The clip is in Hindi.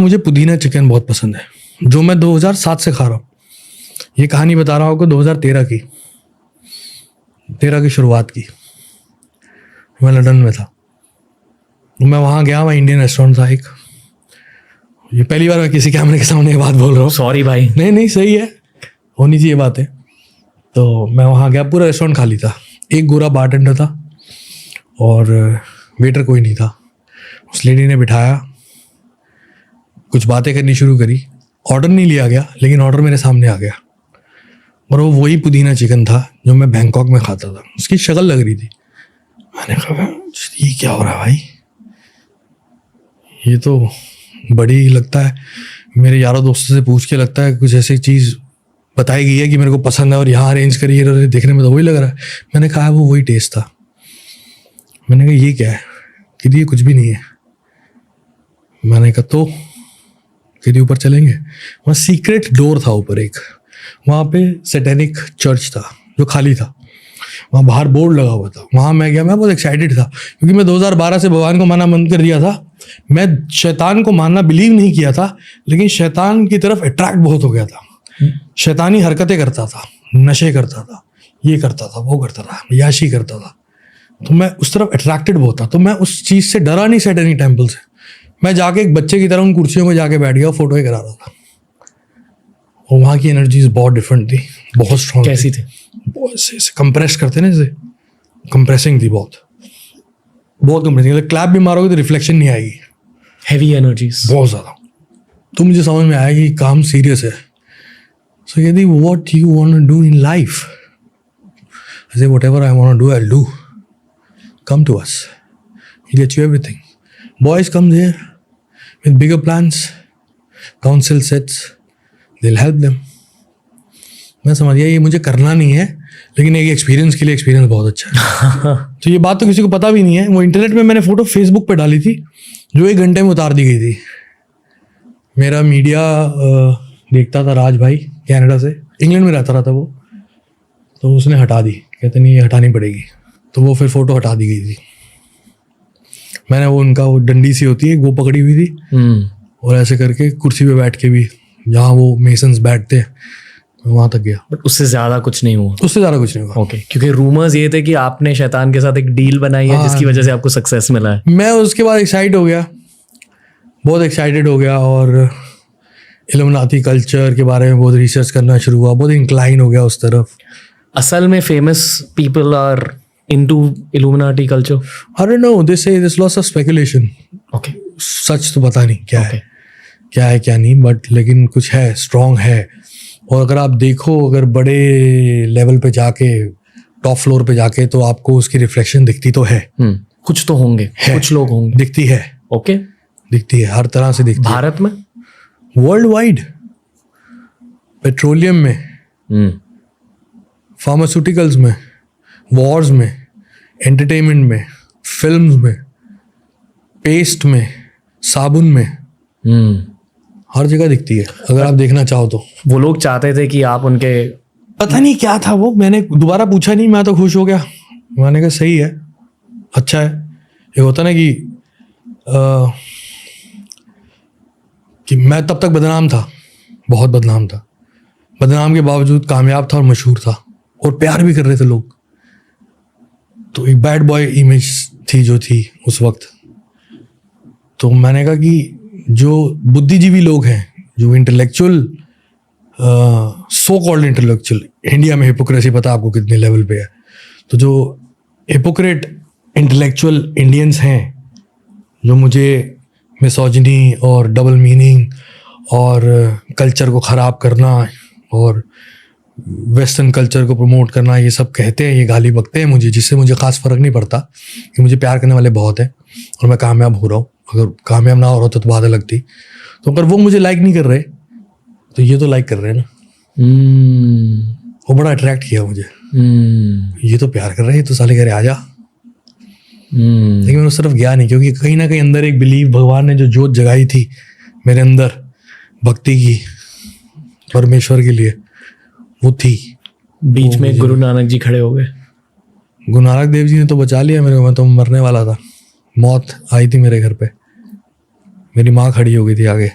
मुझे पुदीना चिकन बहुत पसंद है, जो मैं 2007 से खा रहा हूँ। ये कहानी बता रहा हूँ आपको 2013 की शुरुआत की। मैं लंदन में था, मैं वहाँ गया, वहाँ इंडियन रेस्टोरेंट था एक। ये पहली बार मैं किसी कैमरे के सामने ये बात बोल रहा हूँ। सॉरी भाई। नहीं सही है, होनी चाहिए बातें। तो मैं वहाँ गया, पूरा रेस्टोरेंट खाली था, एक गोरा बारटेंडर था और वेटर कोई नहीं था। उस लेडी ने बिठाया, कुछ बातें करनी शुरू करी। ऑर्डर नहीं लिया गया, लेकिन ऑर्डर मेरे सामने आ गया और वो वही पुदीना चिकन था जो मैं बैंकॉक में खाता था। उसकी शक्ल लग रही थी। मैंने कहा ये क्या हो रहा है भाई, ये तो बड़ी लगता है। मेरे यारों दोस्तों से पूछ के लगता है कुछ ऐसी चीज़ बताई गई है कि मेरे को पसंद है और यहाँ अरेंज करी है, देखने में तो वही लग रहा है। मैंने कहा वो वही टेस्ट था। मैंने कहा ये क्या है, कि ये कुछ भी नहीं है। मैंने कहा तो कि ऊपर चलेंगे। वहाँ सीक्रेट डोर था ऊपर एक, वहाँ पे सैटेनिक चर्च था जो खाली था। वहाँ बाहर बोर्ड लगा हुआ था, वहाँ मैं गया। मैं बहुत एक्साइटेड था क्योंकि मैं 2012 से भगवान को मानना बंद कर दिया था। मैं शैतान को मानना बिलीव नहीं किया था, लेकिन शैतान की तरफ अट्रैक्ट बहुत हो गया था। शैतानी हरकतें करता था, नशे करता था, ये करता था, वो करता था, याशी करता था। तो मैं उस तरफ अट्रैक्टेड बहुत था। तो मैं उस चीज़ से डरा नहीं, सैटेनिक टेम्पल से। मैं जाके एक बच्चे की तरह उन कुर्सियों में जाके बैठ गया, फोटो करा रहा था। और वहाँ की एनर्जीज बहुत डिफरेंट थी, बहुत स्ट्रॉन्ग। कैसी थी? कंप्रेस करते ना, जैसे कंप्रेसिंग थी, बहुत कंप्रेसिंग। क्लैप भी मारोगे तो रिफ्लेक्शन नहीं आएगी। हैवी एनर्जीज बहुत ज़्यादा। तो मुझे समझ में आया कि काम सीरियस है। सो यदि what you want to do in life, I say whatever I want to do, I will do. Come to us, we get you everything. Boys come there with bigger plans, council sets, they'll help them। मैं समझ गया ये मुझे करना नहीं है, लेकिन एक एक्सपीरियंस के लिए एक्सपीरियंस बहुत अच्छा है। तो ये बात तो किसी को पता भी नहीं है। वो इंटरनेट में मैंने फोटो फेसबुक पे डाली थी जो 1 घंटे में उतार दी गई थी। मेरा मीडिया देखता था, राज भाई कनाडा से, इंग्लैंड में रहता रहा था वो, तो उसने हटा दी। कहते नहीं ये हटानी पड़ेगी, तो वो फिर फोटो हटा दी गई थी। मैंने वो उनका वो डंडी सी होती है वो पकड़ी हुई थी और ऐसे करके कुर्सी पे बैठ के भी, जहाँ वो मेसन्स बैठते हैं, वहाँ तक गया। बट उससे ज़्यादा कुछ नहीं हुआ? उससे ज़्यादा कुछ नहीं हुआ। ओके, क्योंकि रूमर्स ये थे कि आपने शैतान के साथ एक डील बनाई है जिसकी वजह से आपको सक्सेस मिला है। मैं उसके बाद एक्साइट हो गया, बहुत एक्साइटेड हो गया और इल्यूमिनाटी कल्चर के बारे में बहुत रिसर्च करना शुरू हुआ, बहुत इंक्लाइन हो गया उस तरफ। असल में famous people are into Illuminati culture? I don't know, they say this lots of speculation. Okay, सच तो पता नहीं क्या है क्या नहीं, बट लेकिन कुछ है, स्ट्रॉन्ग है। और अगर आप देखो, अगर बड़े लेवल पे जाके, टॉप फ्लोर पे जाके, तो आपको उसकी रिफ्लेक्शन दिखती तो है। कुछ तो होंगे, कुछ लोग होंगे, दिखती है। ओके, दिखती है, हर तरह से दिखती है। भारत में, वर्ल्ड वाइड, पेट्रोलियम में, फार्मास्यूटिकल्स में, वॉर्स में, एंटरटेनमेंट में, फिल्म्स में, पेस्ट में, साबुन में, हर जगह दिखती है अगर आप देखना चाहो तो। वो लोग चाहते थे कि आप उनके, पता नहीं क्या था वो, मैंने दोबारा पूछा नहीं, मैं तो खुश हो गया। मैंने कहा सही है, अच्छा है। ये होता ना कि मैं तब तक बदनाम था, बहुत बदनाम था। बदनाम के बावजूद कामयाब था और मशहूर था और प्यार भी कर रहे थे लोग। तो एक बैड बॉय इमेज थी जो थी उस वक्त। तो मैंने कहा कि जो बुद्धिजीवी लोग हैं, जो intellectual, so called intellectual, India में हिपोक्रेसी पता आपको कितने लेवल पे है, तो जो हिपोक्रेट इंटेलेक्चुअल इंडियंस हैं, जो मुझे मिसोजिनी और डबल मीनिंग और कल्चर को ख़राब करना और वेस्टर्न कल्चर को प्रमोट करना, ये सब कहते हैं, ये गाली बकते हैं मुझे, जिससे मुझे ख़ास फ़र्क नहीं पड़ता कि मुझे प्यार करने वाले बहुत हैं और मैं कामयाब हो रहा हूँ। अगर कामयाब ना हो रहा तो बात लगती। तो अगर वो मुझे लाइक नहीं कर रहे तो ये तो लाइक कर रहे हैं ना। वो बड़ा अट्रैक्ट किया मुझे। ये तो प्यार कर रहे हैं, तो साले कह रहे आजा। लेकिन मैं उस तरफ गया नहीं, क्योंकि कहीं ना कहीं अंदर एक बिलीव, भगवान ने जो जोत जगाई थी मेरे अंदर भक्ति की, परमेश्वर के लिए, वो थी। बीच में गुरु नानक जी खड़े हो गए। गुरु नानक देव जी ने तो बचा लिया मेरे को, मैं तो मरने वाला था। मौत आई थी मेरे घर पे, मेरी माँ खड़ी हो गई थी आगे।